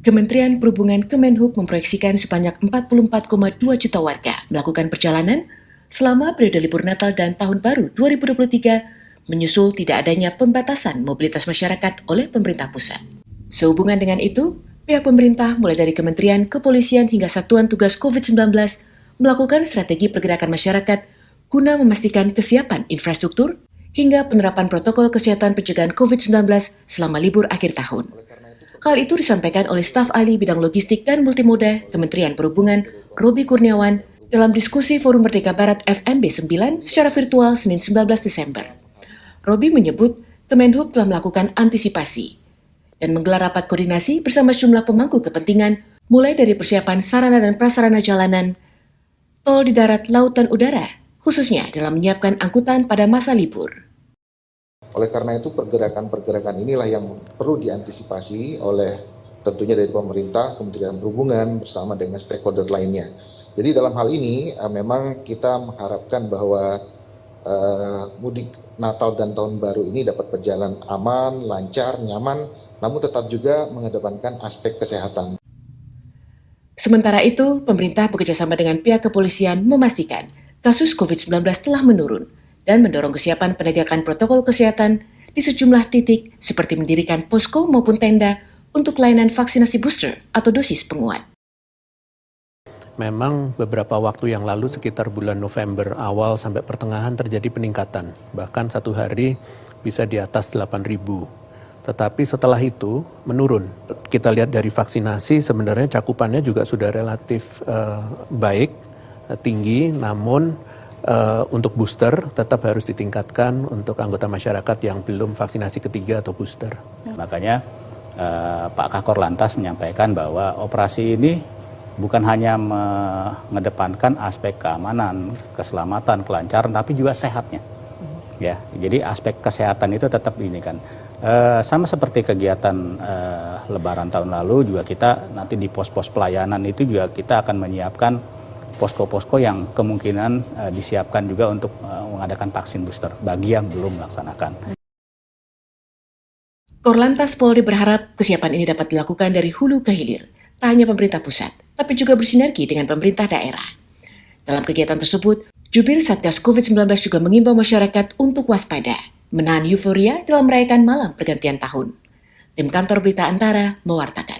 Kementerian Perhubungan Kemenhub memproyeksikan sebanyak 44,2 juta warga melakukan perjalanan selama periode libur Natal dan Tahun Baru 2023 menyusul tidak adanya pembatasan mobilitas masyarakat oleh pemerintah pusat. Sehubungan dengan itu, pihak pemerintah mulai dari Kementerian, Kepolisian hingga Satuan Tugas COVID-19 melakukan strategi pergerakan masyarakat guna memastikan kesiapan infrastruktur hingga penerapan protokol kesehatan pencegahan COVID-19 selama libur akhir tahun. Hal itu disampaikan oleh staf ahli bidang logistik dan multimoda Kementerian Perhubungan, Roby Kurniawan, dalam diskusi Forum Merdeka Barat FMB 9 secara virtual Senin 19 Desember. Roby menyebut Kemenhub telah melakukan antisipasi dan menggelar rapat koordinasi bersama sejumlah pemangku kepentingan, mulai dari persiapan sarana dan prasarana jalanan, tol di darat, laut, dan udara, khususnya dalam menyiapkan angkutan pada masa libur. Oleh karena itu pergerakan-pergerakan inilah yang perlu diantisipasi oleh tentunya dari pemerintah, Kementerian Perhubungan bersama dengan stakeholder lainnya. Jadi dalam hal ini memang kita mengharapkan bahwa mudik Natal dan Tahun Baru ini dapat berjalan aman, lancar, nyaman, namun tetap juga mengedepankan aspek kesehatan. Sementara itu, pemerintah bekerjasama dengan pihak kepolisian memastikan kasus COVID-19 telah menurun dan mendorong kesiapan penegakan protokol kesehatan di sejumlah titik seperti mendirikan posko maupun tenda untuk layanan vaksinasi booster atau dosis penguat. Memang beberapa waktu yang lalu sekitar bulan November awal sampai pertengahan terjadi peningkatan, bahkan satu hari bisa di atas 8.000. Tetapi setelah itu menurun. Kita lihat dari vaksinasi sebenarnya cakupannya juga sudah relatif baik, tinggi, namun untuk booster tetap harus ditingkatkan untuk anggota masyarakat yang belum vaksinasi ketiga atau booster. Makanya Pak Kakor Lantas menyampaikan bahwa operasi ini bukan hanya mengedepankan aspek keamanan, keselamatan, kelancaran, tapi juga sehatnya. Ya, jadi aspek kesehatan itu tetap ini kan. Sama seperti kegiatan Lebaran tahun lalu juga kita nanti di pos-pos pelayanan itu juga kita akan menyiapkan posko-posko yang kemungkinan disiapkan juga untuk mengadakan vaksin booster bagi yang belum melaksanakan. Korlantas Polri berharap kesiapan ini dapat dilakukan dari hulu ke hilir, tak hanya pemerintah pusat, tapi juga bersinergi dengan pemerintah daerah. Dalam kegiatan tersebut, Jubir Satgas COVID-19 juga mengimbau masyarakat untuk waspada, menahan euforia dalam merayakan malam pergantian tahun. Tim Kantor Berita Antara mewartakan.